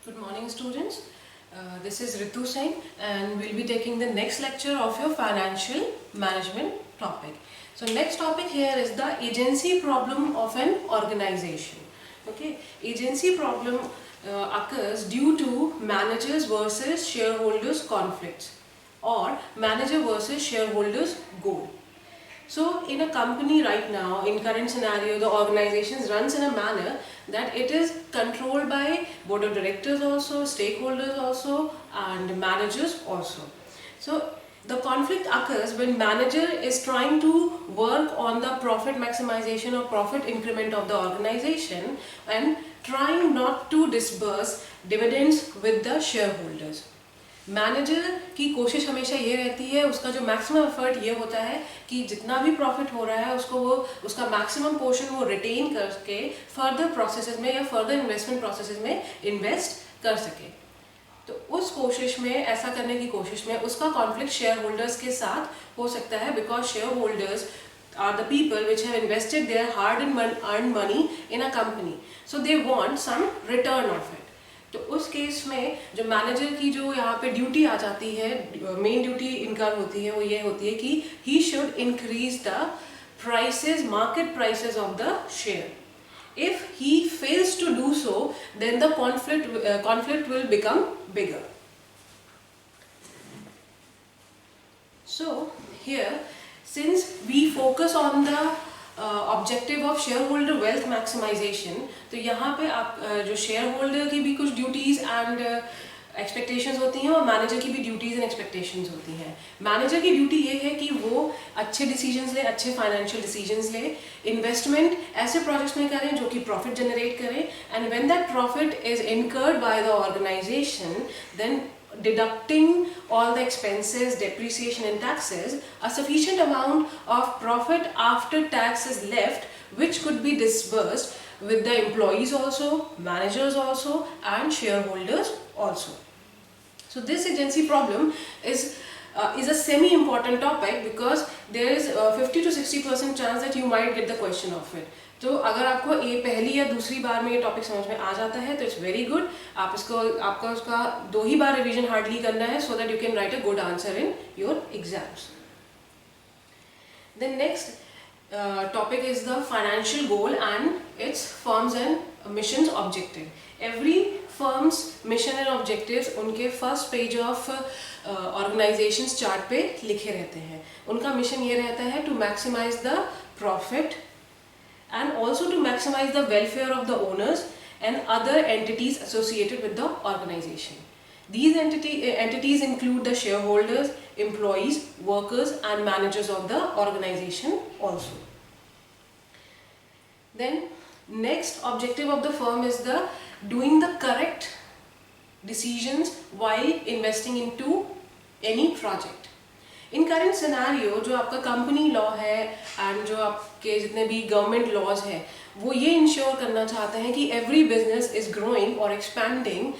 Good morning, students. This is Ritu Singh, and we'll be taking the next lecture of your financial management topic. So, next topic here is the agency problem of an organization. Okay, agency problem occurs due to managers versus shareholders conflicts or manager versus shareholders goal. So in a company right now, in current scenario, the organization runs in a manner that it is controlled by board of directors also, stakeholders also, and managers also. So the conflict occurs when manager is trying to work on the profit maximization or profit increment of the organization and trying not to disburse dividends with the shareholders. Manager की कोशिश हमेशा ये रहती है, उसका जो maximum effort ये होता है कि जितना भी प्रॉफिट हो रहा है उसको वो उसका मैक्सिमम पोर्शन वो रिटेन करके फर्दर प्रोसेसेस में या फर्दर इन्वेस्टमेंट प्रोसेसेस में इन्वेस्ट कर सके। तो उस कोशिश में, ऐसा करने की कोशिश में उसका कॉन्फ्लिक्ट शेयर होल्डर्स के साथ हो सकता है, because share holders are the people which have invested their hard and earned money in a company, so they want some return of it. तो उस केस में जो मैनेजर की जो यहाँ पे ड्यूटी आ जाती है, मेन ड्यूटी इनकर होती है, वो ये होती है कि he should increase the prices, market prices of the share. If he fails to do so, then the conflict will become bigger. So here, since we focus on the objective of shareholder wealth maximisation, तो यहाँ पे आप जो share holder की भी कुछ duties and expectations होती हैं और मैनेजर की भी ड्यूटीज एंड एक्सपेक्टेशंस होती हैं. मैनेजर की ड्यूटी ये है कि वो अच्छे डिसीजंस ले, अच्छे फाइनेंशियल डिसीजंस ले, इन्वेस्टमेंट ऐसे प्रोजेक्ट्स में करें जो कि प्रॉफिट जनरेट करें, and when that profit is incurred by the organisation, then deducting all the expenses, depreciation and taxes, a sufficient amount of profit after tax is left, which could be disbursed with the employees also, managers also, and shareholders also. So this agency problem is a semi-important topic because there is 50 to 60% chance that you might get the question of it. तो अगर आपको ये पहली या दूसरी बार में ये topic समझ में आ जाता है तो इट्स वेरी गुड. आप इसको आपका उसका 2 ही बार रिवीजन हार्डली करना है, so that you can write a good answer in your exams. Then next topic is the financial goal and its firms and missions objective. Every firms mission and objectives उनके first page of organisations chart पे लिखे रहते हैं. उनका mission ये रहता है to maximise the profit and also to maximize the welfare of the owners and other entities associated with the organization. These entities include the shareholders, employees, workers and managers of the organization also. Then next objective of the firm is the doing the correct decisions while investing into any project. In current scenario जो आपका company law है and जो आपके जितने भी government laws हैं, वो ये इंश्योर करना चाहते हैं कि एवरी बिजनेस इज ग्रोइंग और एक्सपैंडिंग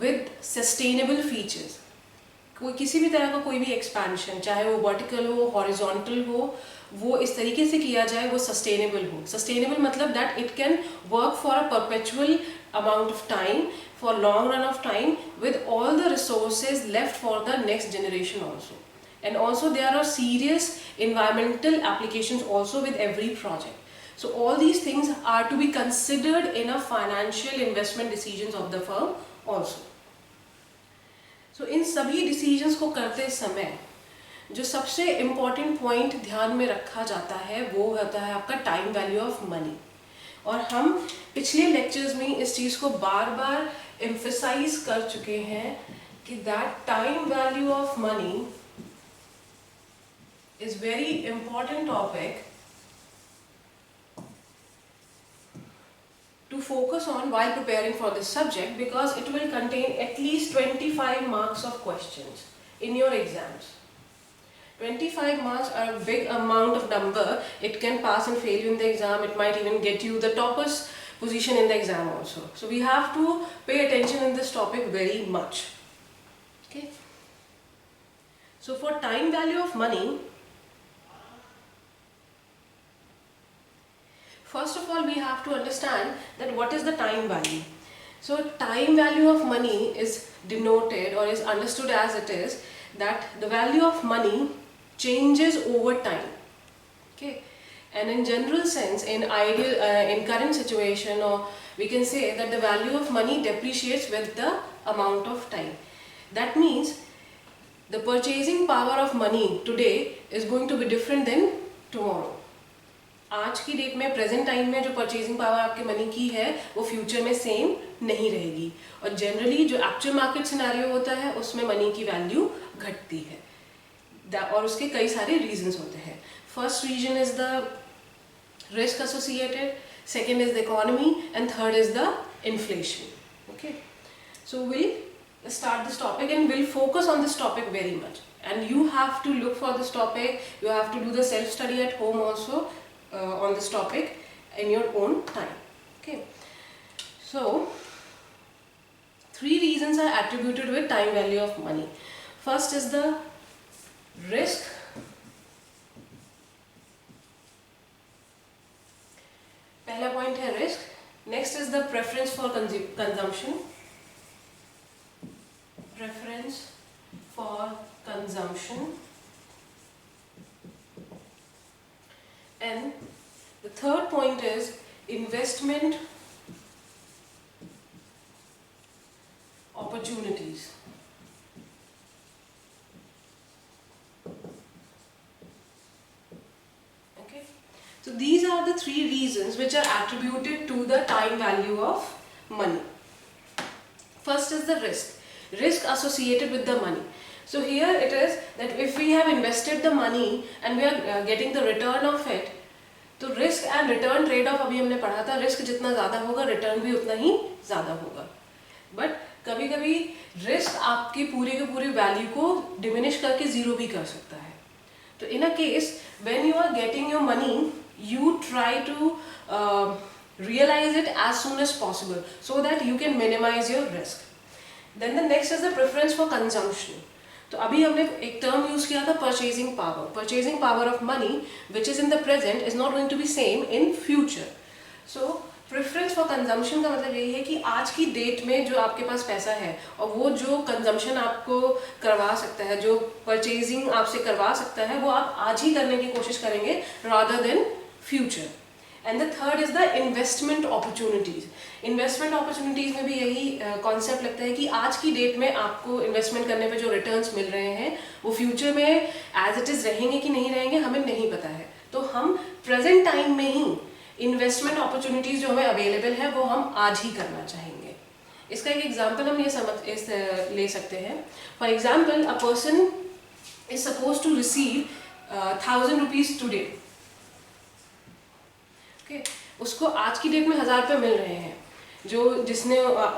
विद सस्टेनेबल फीचर्स. कोई किसी भी तरह का कोई भी एक्सपेंशन, चाहे वो वर्टिकल हो, हॉरिजॉन्टल हो, वो इस तरीके से किया जाए वो सस्टेनेबल हो. सस्टेनेबल मतलब that it can work for a perpetual amount of time, for long run of time, with all the resources left for the next generation also. And also there are serious environmental applications also with every project. So all these things are to be considered in a financial investment decisions of the firm also. So इन सभी decisions को करते समय जो सबसे important point ध्यान में रखा जाता है वो होता है आपका time value of money. और हम पिछले लेक्चर्स में इस चीज़ को बार बार emphasize कर चुके हैं कि that time value of money is very important topic to focus on while preparing for this subject, because it will contain at least 25 marks of questions in your exams. 25 marks are a big amount of number. It can pass and fail you in the exam. It might even get you the topper's position in the exam also. So we have to pay attention in this topic very much. Okay. So for time value of money, first of all, we have to understand that what is the time value. So time value of money is denoted or is understood as it is that the value of money changes over time. Okay, and in general sense, in current situation, or we can say that the value of money depreciates with the amount of time. That means the purchasing power of money today is going to be different than tomorrow. आज की date में, present time में जो purchasing power आपके money की है वो future में सेम नहीं रहेगी, और जनरली जो एक्चुअल मार्केट सिनेरियो होता है उसमें मनी की वैल्यू घटती है, और उसके कई सारे रीजंस होते हैं. First reason is the risk associated, second is the economy, and third is the inflation. Okay, so we'll start this topic and we'll focus on this topic very much, and you have to look for this topic, you have to do the self study at home also on this topic in your own time. Okay, so 3 reasons are attributed with time value of money. First is the risk. पहला point है risk. Next is the preference for consumption. Preference for consumption. And the third point is investment opportunities. So these are the 3 reasons which are attributed to the time value of money. First is the risk associated with the money. So here it is that if we have invested the money and we are getting the return of it, तो risk and return trade off अभी हमने पढ़ा था, risk जितना ज़्यादा होगा return भी उतना ही ज़्यादा होगा. बट कभी कभी रिस्क आपकी पूरे के पूरे वैल्यू को डिमिनिश करके ज़ीरो भी कर सकता है. तो in a case when you are getting your money, you try to realize it as soon as possible so that you can minimize your risk. Then the next is the preference for consumption. तो अभी हमने एक term use किया था purchasing power. Purchasing power of money which is in the present is not going to be same in future. So preference for consumption का मतलब यही है कि आज की डेट में जो आपके पास पैसा है और वो जो कंजम्पशन आपको करवा सकता है, जो परचेजिंग आपसे करवा सकता है, वो आप आज ही करने की कोशिश करेंगे rather than future. And the third is the investment opportunities. Investment opportunities में भी यही कॉन्सेप्ट लगता है कि आज की डेट में आपको इन्वेस्टमेंट करने पे जो रिटर्न्स मिल रहे हैं वो फ्यूचर में एज इट इज रहेंगे कि नहीं रहेंगे हमें नहीं पता है. तो हम प्रेजेंट टाइम में ही इन्वेस्टमेंट अपॉर्चुनिटीज जो हमें अवेलेबल है वो हम आज ही करना चाहेंगे. इसका एक एग्जांपल हम ये ले सकते हैं. For example, a person is suppose to receive 1000 rupees today. Okay, उसको आज की डेट में 1000 रुपये मिल रहे हैं.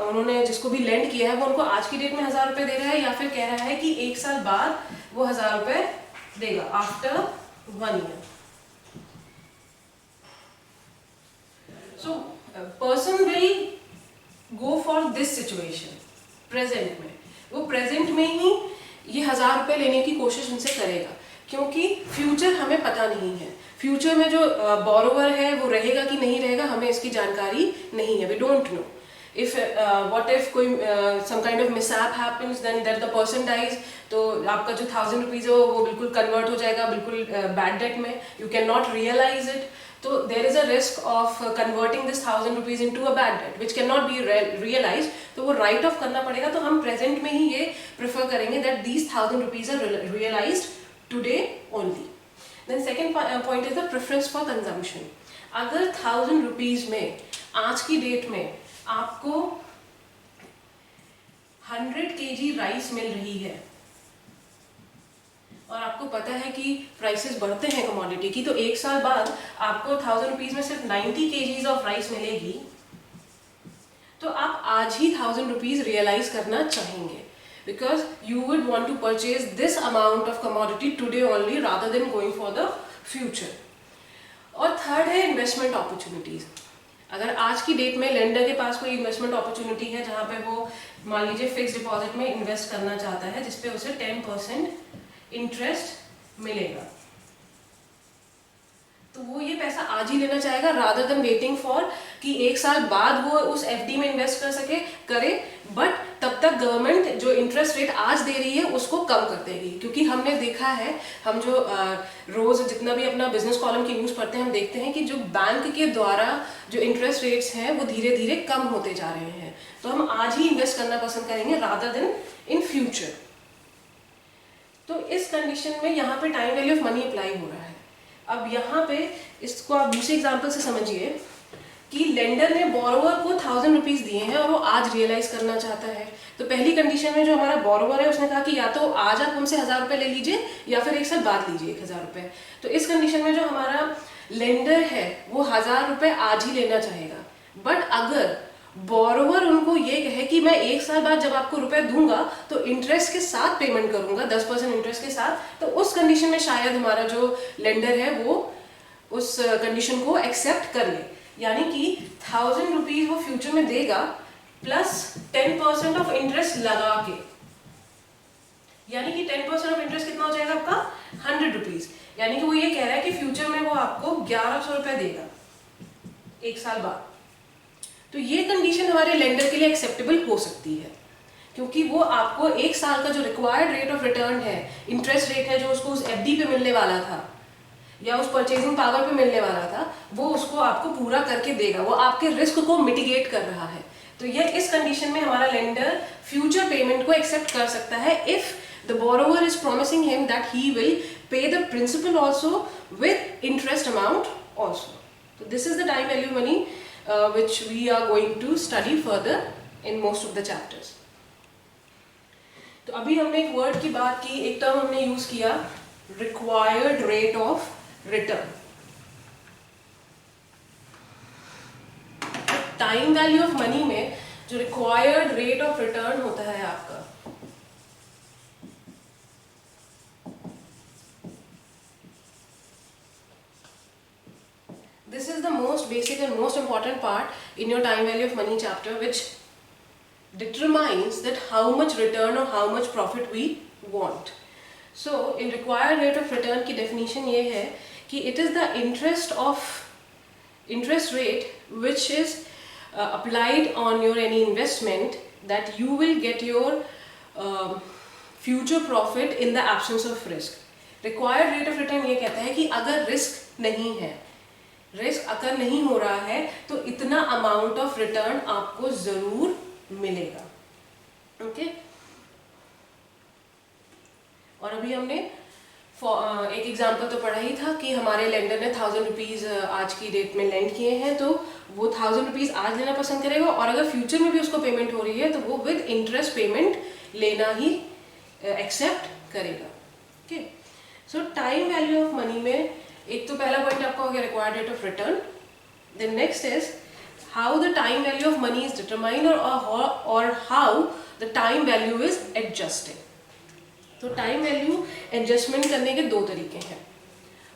उन्होंने जिसको भी लेंड किया है वो उनको आज की डेट में 1000 रुपये दे रहा है, या फिर कह रहा है कि 1 साल बाद वो 1000 रुपये देगा after 1 year. So person will go for this situation. Present में वो प्रेजेंट में ही ये 1000 रुपये लेने की कोशिश उनसे करेगा, क्योंकि फ्यूचर हमें पता नहीं है. फ्यूचर में जो बोरोवर है वो रहेगा कि नहीं रहेगा हमें इसकी जानकारी नहीं है. We don't know. If what if कोई some kind of mishap happens, then that the person dies, तो आपका जो 1000 रुपीज़ है वो बिल्कुल कन्वर्ट हो जाएगा बिल्कुल बैड डेट में. You can not realise it. तो there is a risk of converting this 1000 rupees into a bad debt which can not be realise. तो वो राइट ऑफ करना पड़ेगा. तो हम प्रेजेंट में ही ये प्रेफर करेंगे that these 1000 rupees are realised today only. Then second point is the preference for consumption. अगर 1000 रुपीज में आज की डेट में आपको 100 kg राइस मिल रही है और आपको पता है कि प्राइसेस बढ़ते हैं कमोडिटी की, तो 1 साल बाद आपको 1000 रुपीज में सिर्फ 90 kgs ऑफ राइस मिलेगी, तो आप आज ही 1000 रुपीज रियलाइज करना चाहेंगे because you would want to purchase this amount of commodity today only rather than going for the future. और थर्ड है इन्वेस्टमेंट अपॉर्चुनिटीज. अगर आज की डेट में लेंडर के पास कोई इन्वेस्टमेंट अपॉर्चुनिटी है जहाँ पे वो मान लीजिए फिक्स डिपॉजिट में इन्वेस्ट करना चाहता है जिसपे उसे 10% इंटरेस्ट मिलेगा, तो वो ये पैसा आज ही लेना चाहेगा रादर देन वेटिंग फॉर कि 1 साल बाद वो उस एफडी में इन्वेस्ट कर सके करे, बट तब तक गवर्नमेंट जो इंटरेस्ट रेट आज दे रही है उसको कम कर देगी। क्योंकि हमने देखा है, हम जो रोज जितना भी अपना बिजनेस कॉलम की न्यूज़ पढ़ते हैं, हम देखते हैं कि जो बैंक के द्वारा जो इंटरेस्ट रेट्स हैं वो धीरे धीरे कम होते जा रहे हैं। तो हम आज ही इन्वेस्ट करना पसंद करेंगे रादर देन इन फ्यूचर। तो इस कंडीशन में यहाँ पे time value of money apply हो रहा है। अब यहाँ पे इसको आप दूसरे एग्जांपल से समझिए कि लेंडर ने बोरोवर को 1000 रुपीज दिए हैं और वो आज रियलाइज करना चाहता है। तो पहली कंडीशन में जो हमारा बोरोवर है उसने कहा कि या तो आज आप हमसे 1000 रुपये ले लीजिए या फिर 1 साल बाद लीजिए 1000 रुपये। तो इस कंडीशन में जो हमारा लेंडर है वो 1000 रुपये आज ही लेना चाहेगा। बट अगर बोरोवर उनको ये कहे कि मैं 1 साल बाद जब आपको रुपए दूंगा तो इंटरेस्ट के साथ पेमेंट करूंगा, 10% इंटरेस्ट के साथ, तो उस कंडीशन में शायद हमारा जो लेंडर है वो उस कंडीशन को एक्सेप्ट कर ले। यानी कि 1000 रुपीज वो फ्यूचर में देगा प्लस 10% ऑफ इंटरेस्ट लगा के, यानी कि 10% ऑफ इंटरेस्ट कितना हो जाएगा आपका 100 रुपीज। यानी कि वो ये कह रहा है कि फ्यूचर में वो आपको 1100 रुपए देगा 1 साल बाद। तो ये कंडीशन हमारे लेंडर के लिए एक्सेप्टेबल हो सकती है, क्योंकि वो आपको 1 साल का जो रिक्वायर्ड रेट ऑफ रिटर्न है, इंटरेस्ट रेट है जो उसको उस एफडी पे मिलने वाला था या उस परचेजिंग पावर पे मिलने वाला था, वो उसको आपको पूरा करके देगा। वो आपके रिस्क को मिटिगेट कर रहा है। तो ये इस कंडीशन में हमारा लेंडर फ्यूचर पेमेंट को एक्सेप्ट कर सकता है if the borrower is promising him that he will pay the principal also with interest amount also. तो this is the time value money which we are going to study further in most of the chapters. तो अभी हमने एक word की बात की, एक term हमने यूज किया required rate of return. Time value of money में जो required rate of return होता है आपका, this is the most basic and most important part in your time value of money chapter, which determines that how much return or how much profit we want. So in required rate of return की definition ये है कि it is the interest rate which is applied on your any investment that you will get your future profit in the absence of risk. Required rate of return ये कहता है कि अगर risk नहीं है, रिस्क अगर नहीं हो रहा है, तो इतना अमाउंट ऑफ रिटर्न आपको जरूर मिलेगा। ओके और अभी हमने एक एग्जांपल तो पढ़ा ही था कि हमारे लेंडर ने 1000 रुपीज आज की डेट में लेंड किए हैं, तो वो 1000 रुपीज आज लेना पसंद करेगा और अगर फ्यूचर में भी उसको पेमेंट हो रही है तो वो विद इंटरेस्ट पेमेंट लेना ही एक्सेप्ट करेगा। Okay so time value of money में एक तो पहला पॉइंट आपका हो गया required rate of return. Then next is how the time value of money is determined और how the time value is adjusted. तो टाइम वैल्यू एडजस्टमेंट करने के दो तरीके हैं।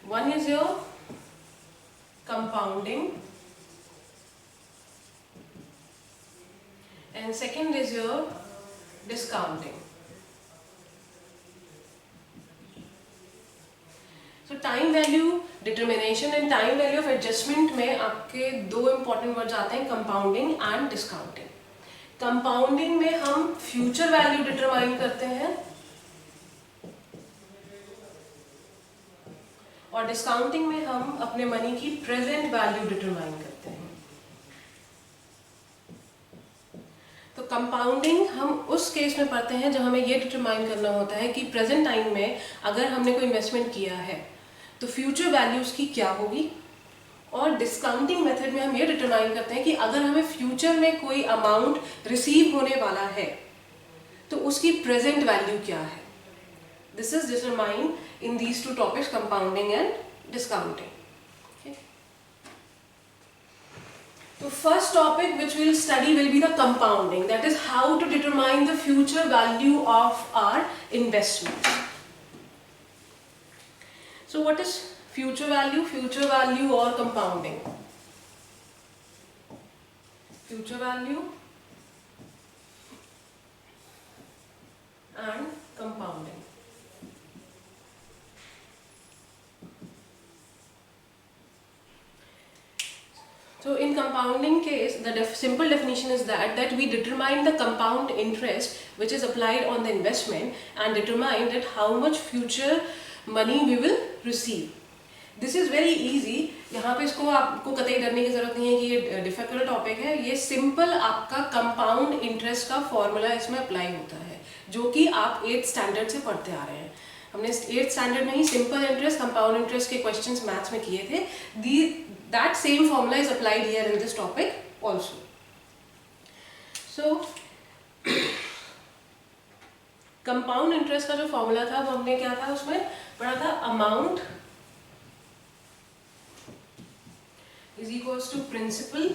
One is your compounding and second is your discounting. तो time value determination and time value of adjustment में आपके दो इंपॉर्टेंट वर्ड्स आते हैं, कंपाउंडिंग एंड डिस्काउंटिंग। कंपाउंडिंग में हम फ्यूचर वैल्यू डिटरमाइन करते हैं और डिस्काउंटिंग में हम अपने मनी की प्रेजेंट वैल्यू डिटरमाइन करते हैं। तो कंपाउंडिंग हम उस केस में पढ़ते हैं जब हमें ये डिटरमाइन करना होता है कि प्रेजेंट टाइम में अगर हमने कोई इन्वेस्टमेंट किया है तो फ्यूचर वैल्यू उसकी क्या होगी, और डिस्काउंटिंग मेथड में हम ये डिटरमाइन करते हैं कि अगर हमें फ्यूचर में कोई अमाउंट रिसीव होने वाला है तो उसकी प्रेजेंट वैल्यू क्या है। This is determined in these two topics, compounding and discounting. तो first topic which we'll study will be the compounding, that is how to determine the future value of our investment. So what is future value or compounding? Future value and compounding. So in compounding case, the simple definition is that we determine the compound interest which is applied on the investment and determine that how much future money we will receive. This is very easy. यहाँ पे इसको आपको कतई डरने की जरूरत नहीं है कि ये डिफिकल्ट टॉपिक है. ये सिंपल आपका कंपाउंड इंटरेस्ट का फॉर्मूला इसमें अप्लाई होता है जो कि आप 8th स्टैंडर्ड से पढ़ते आ रहे हैं. हमने 8th स्टैंडर्ड में ही सिंपल इंटरेस्ट, कंपाउंड इंटरेस्ट के क्वेश्चंस मैथ्स में किए थे. That same formula is applied here in this topic also. So compound interest का जो formula था वो हमने क्या था उसमें पढ़ा था, amount is equals to principal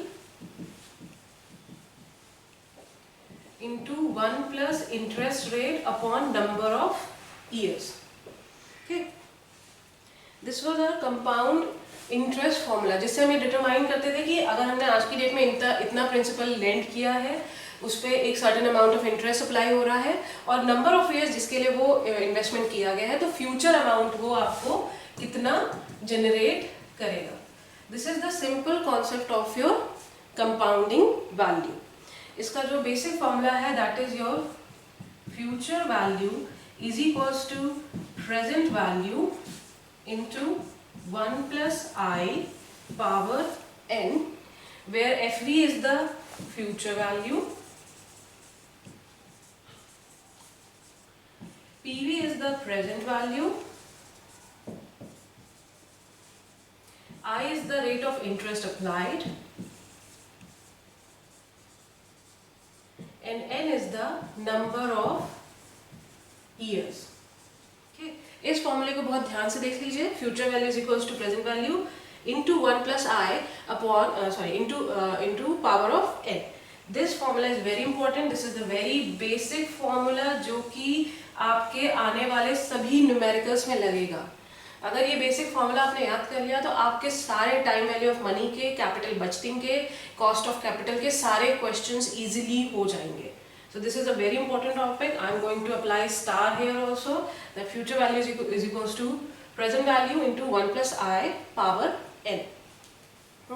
into 1 plus interest rate upon number of years. Okay, this was our compound interest formula जिससे हम ये डिटरमाइन करते थे कि अगर हमने आज की डेट में इतना प्रिंसिपल लेंड किया है, उस पर एक certain amount of interest apply हो रहा है और नंबर ऑफ ईयर्स जिसके लिए वो इन्वेस्टमेंट किया गया है, तो फ्यूचर अमाउंट वो आपको कितना जनरेट करेगा. This is the simple concept of your compounding value. इसका जो बेसिक फॉर्मूला है that is your future value is equals to present value into 1 plus I power n, where FV is the future value, PV is the present value, I is the rate of interest applied, and n is the number of years. इस फॉर्मूले को बहुत ध्यान से देख लीजिए. Future value is equals to present value into 1 plus I upon into power of n. This formula is very important. This is the very basic formula जो कि आपके आने वाले सभी न्यूमेरिकल्स में लगेगा. अगर ये बेसिक फॉर्मूला आपने याद कर लिया तो आपके सारे टाइम वैल्यू ऑफ मनी के, कैपिटल बचतिंग के, कॉस्ट ऑफ कैपिटल के सारे क्वेश्चंस इजीली हो जाएंगे. So this is a very important topic. I am going to apply star here also. The future value is equals to present value into 1 plus I power n.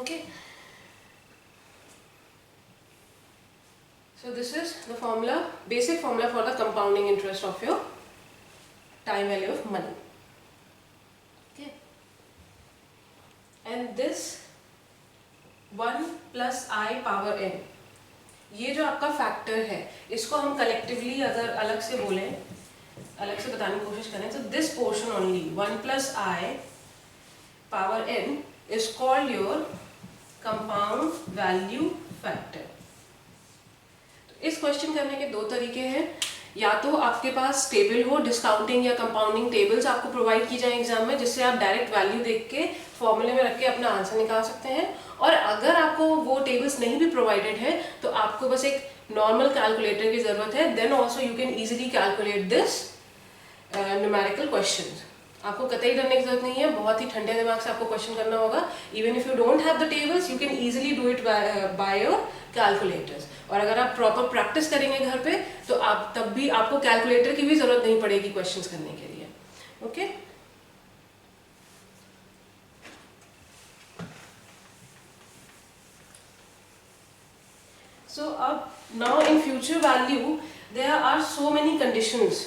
Okay. So this is the formula, basic formula for the compounding interest of your time value of money. Okay. And this 1 plus I power n, ये जो आपका factor है इसको हम collectively अगर अलग से बोलें, अलग से बताने की कोशिश करें तो this portion only 1 plus I power n is called your compound value factor. तो इस क्वेश्चन करने के दो तरीके हैं. या तो आपके पास टेबल हो, डिस्काउंटिंग या कंपाउंडिंग टेबल्स आपको प्रोवाइड की जाए एग्जाम में, जिससे आप डायरेक्ट वैल्यू देख के फॉर्मूले में रख के अपना आंसर निकाल सकते हैं. और अगर आपको वो टेबल्स नहीं भी प्रोवाइडेड है तो आपको बस एक नॉर्मल कैलकुलेटर की जरूरत है. Then also you can easily calculate this numerical questions. आपको कतई डरने की जरूरत नहीं है. बहुत ही ठंडे दिमाग से आपको क्वेश्चन करना होगा. Even if you don't have the tables you can easily do it by your calculators. और अगर आप प्रॉपर प्रैक्टिस करेंगे घर पे तो आप तब भी आपको कैलकुलेटर की भी जरूरत नहीं पड़ेगी क्वेश्चंस करने के लिए. Okay. So now in future value there are so many conditions.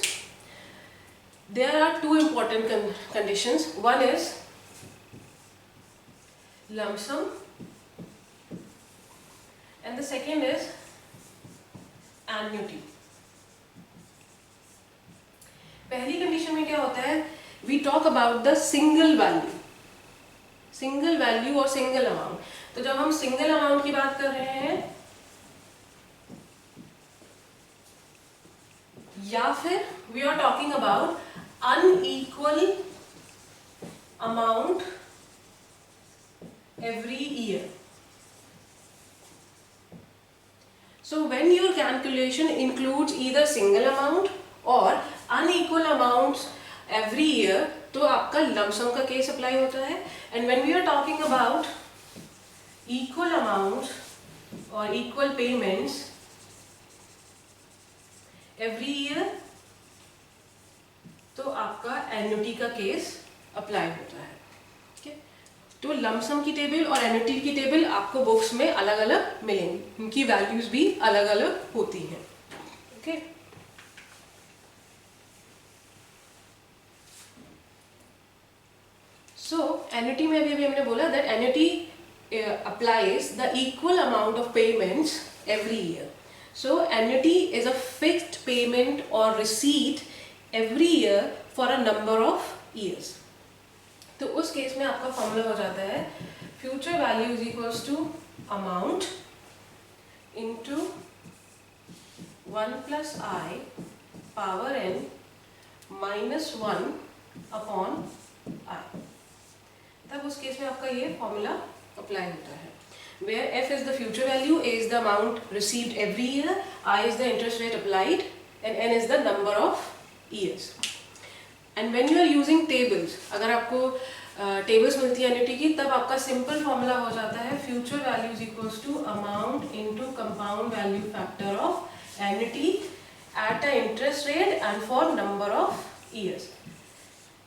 There are two important conditions. One is lump sum and the second is annuity. पहली कंडीशन में क्या होता है, we talk about the single value. Single value और single amount. तो जब हम single amount की बात कर रहे हैं या फिर we are talking about unequal amount every year. So when your calculation includes either single amount or unequal amounts every year, तो आपका lump sum का केस अप्लाई होता है. And when we are talking about equal amounts or equal payments every year, तो आपका annuity का case apply होता है. ठीक है. तो लमसम की टेबल और एन्युटी की टेबल आपको बुक्स में अलग अलग मिलेंगी, उनकी वैल्यूज भी अलग अलग होती हैं। ओके, सो एन्युटी में अभी हमने बोला that annuity applies the equal amount of payments every year. So annuity is a fixed payment or receipt every year for a number of years. तो उस केस में आपका फॉर्मूला हो जाता है future value is equals to amount into 1 plus I power n minus 1 upon I. तब उस case में आपका ये फॉर्मूला अप्लाई होता है, where f is the future value, a is the amount received every year, I is the interest rate applied, and n is the number of years. And when you are using tables, अगर आपको tables मिलती है annuity की, तब आपका simple formula हो जाता है future value is equals to amount into compound value factor of annuity at a interest rate and for number of years.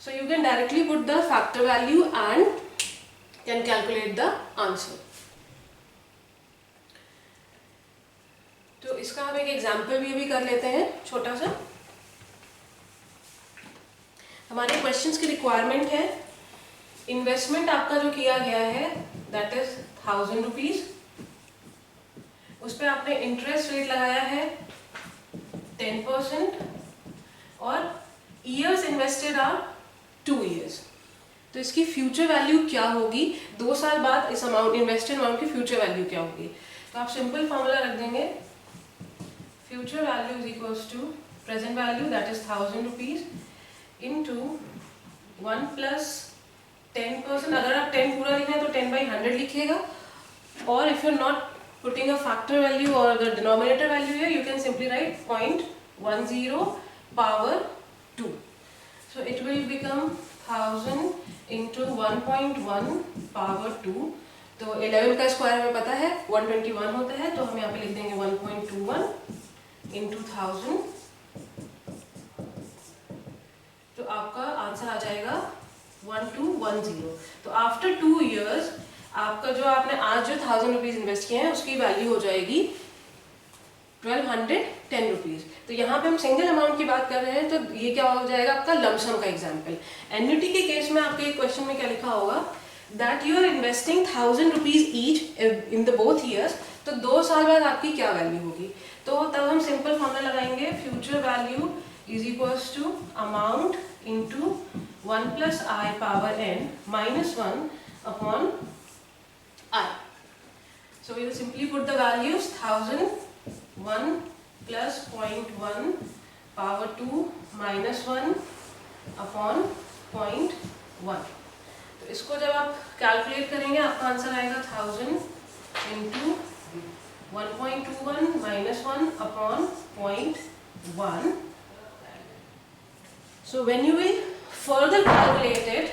So you can directly put the factor value and can calculate the answer. तो इसका हम एक example भी कर लेते हैं छोटा सा। हमारे क्वेश्चंस की रिक्वायरमेंट है, इन्वेस्टमेंट आपका जो किया गया है दैट इज 1000 रुपीज, उस पर आपने इंटरेस्ट रेट लगाया है 10% और ईयर्स इन्वेस्टेड आर 2 years। तो इसकी फ्यूचर वैल्यू क्या होगी, 2 साल बाद इस अमाउंट इन्वेस्टेड अमाउंट की फ्यूचर वैल्यू क्या होगी। तो आप सिंपल फॉर्मूला रख देंगे future value is equals to present value that is 1000 rupees into 1 plus 10%। अगर आप 10 पूरा लिखें तो 10/100 लिखिएगा, और if you are not putting a factor value और द डिनोमिनेटर वैल्यू है, you can simply write 0.10 power 2। So it will become 1000 into 1.1 power 2। तो 11 का स्क्वायर हमें पता है 121 होता है, तो हम यहाँ पे लिख देंगे 1.21 into 1000। तो आपका आंसर आ जाएगा 1210। तो आफ्टर 2 years आपका जो आपने आज जो 1000 रुपीज इन्वेस्ट किए हैं उसकी वैल्यू हो जाएगी 1210 रुपीज। तो यहाँ पे हम सिंगल अमाउंट की बात कर रहे हैं, तो ये क्या हो जाएगा आपका लमसम का एग्जाम्पल। एन्युटी के केस में आपके क्वेश्चन में क्या लिखा होगा that you are investing 1000 rupees each in the both years. तो 2 साल बाद आपकी क्या वैल्यू होगी, तो तब हम सिंपल फॉर्मूला लगाएंगे future value is equals to amount into 1 plus I power n minus 1 upon I. So we will simply put the values 1000 1 plus 0.1 power 2 minus 1 upon 0.1। तो इसको जब आप कैलकुलेट करेंगे आपका आंसर आएगा 1000 into 1.21 minus 1 upon 0.1। So when you will further calculate it,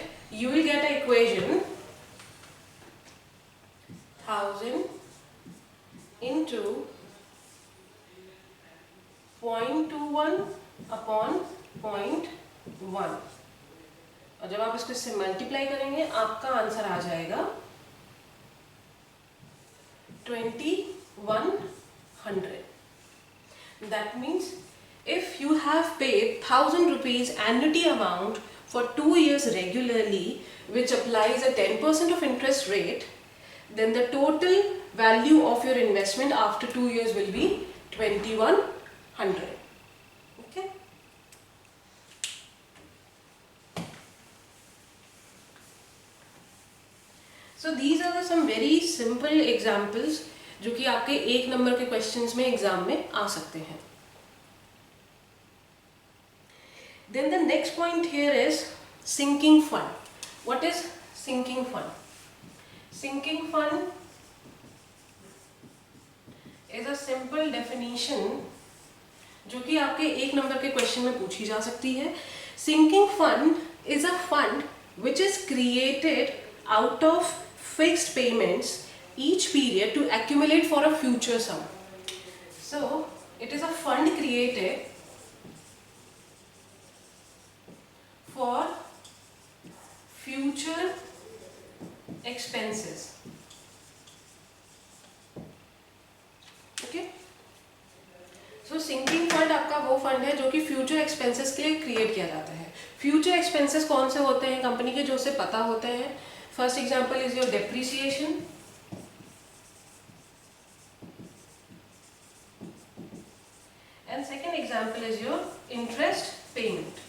you will get an equation 1000 into 0.21 upon 0.1, और जब आप इसको इससे मल्टीप्लाई करेंगे आपका आंसर आ जाएगा 2100। That means if you have paid 1000 rupees annuity amount for 2 years regularly which applies a 10% of interest rate, then the total value of your investment after 2 years will be 2100। Okay, so these are some very simple examples जो कि आपके 1 number के questions में exam में आ सकते हैं। Then the next point here is sinking fund. What is sinking fund? Sinking fund is a simple definition जो कि आपके 1 नंबर के क्वेश्चन में पूछी जा सकती है। Sinking fund is a fund which is created out of fixed payments each period to accumulate for a future sum. So it is a fund created for future expenses. Okay, so sinking fund आपका वो fund है जो कि future expenses के लिए create किया जाता है. फ्यूचर एक्सपेंसेस कौन से होते हैं कंपनी के, जो उसे पता होते हैं. First example is your depreciation, and second example is your interest payment.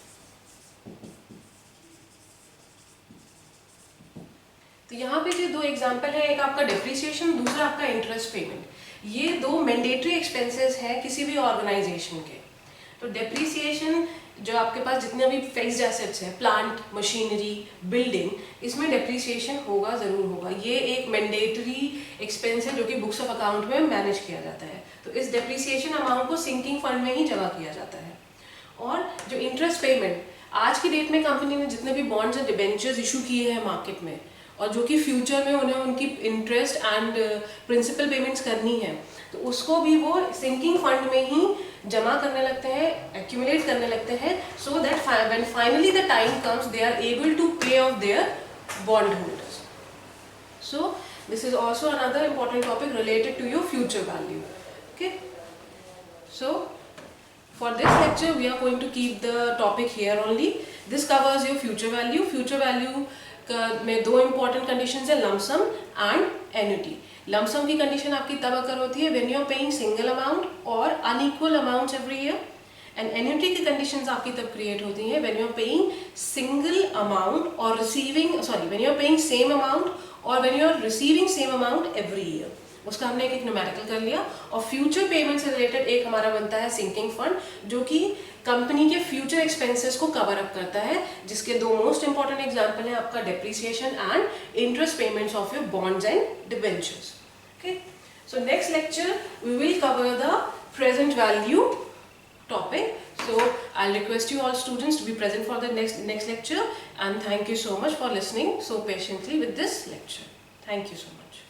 तो यहाँ पे जो दो एग्जांपल है, एक आपका डेप्रिसिएशन, दूसरा आपका इंटरेस्ट पेमेंट. ये दो मैंडेटरी एक्सपेंसेस हैं किसी भी ऑर्गेनाइजेशन के. तो डेप्रिसिएशन, जो आपके पास जितने भी फिक्स्ड एसेट्स हैं, प्लांट, मशीनरी, बिल्डिंग, इसमें डेप्रिसिएशन होगा, ज़रूर होगा. ये एक मैंडेटरी एक्सपेंस है जो कि बुक्स ऑफ अकाउंट में मैनेज किया जाता है. तो इस डेप्रिसिएशन अमाउंट को सिंकिंग फंड में ही जमा किया जाता है. और जो इंटरेस्ट पेमेंट, आज की डेट में कंपनी ने जितने भी बॉन्ड्स एंड डिबेंचर्स इशू किए हैं मार्केट में, और जो कि फ्यूचर में उन्हें उनकी इंटरेस्ट एंड प्रिंसिपल पेमेंट्स करनी है, तो उसको भी वो सिंकिंग फंड में ही जमा करने लगते हैं, एक्यूमुलेट करने लगते हैं, so that when finally the time comes they are able to pay off their bond holders. So this is also another important topic related to your future value. Okay, so for this lecture we are going to keep the topic here only. This covers your future value. Future value में दो important conditions है, lump sum and annuity. lump sum की condition आपकी तब अगर होती है when you are paying single amount or unequal amounts every year, and annuity की conditions आपकी तब create होती हैं when you are paying single amount or when you are paying same amount or when you are receiving same amount every year. उसका हमने एक numerical कर लिया. और फ्यूचर पेमेंट से रिलेटेड एक हमारा बनता है सिंकिंग फंड, जो कि कंपनी के फ्यूचर एक्सपेंसेस को कवर अप करता है, जिसके दो मोस्ट इंपॉर्टेंट एग्जांपल हैं आपका depreciation and interest payments of your bonds and debentures. Okay, so next lecture we will cover the present value topic. So I'll request you all students to be present for the next lecture, and thank you so much for listening so patiently with this lecture. Thank you so much.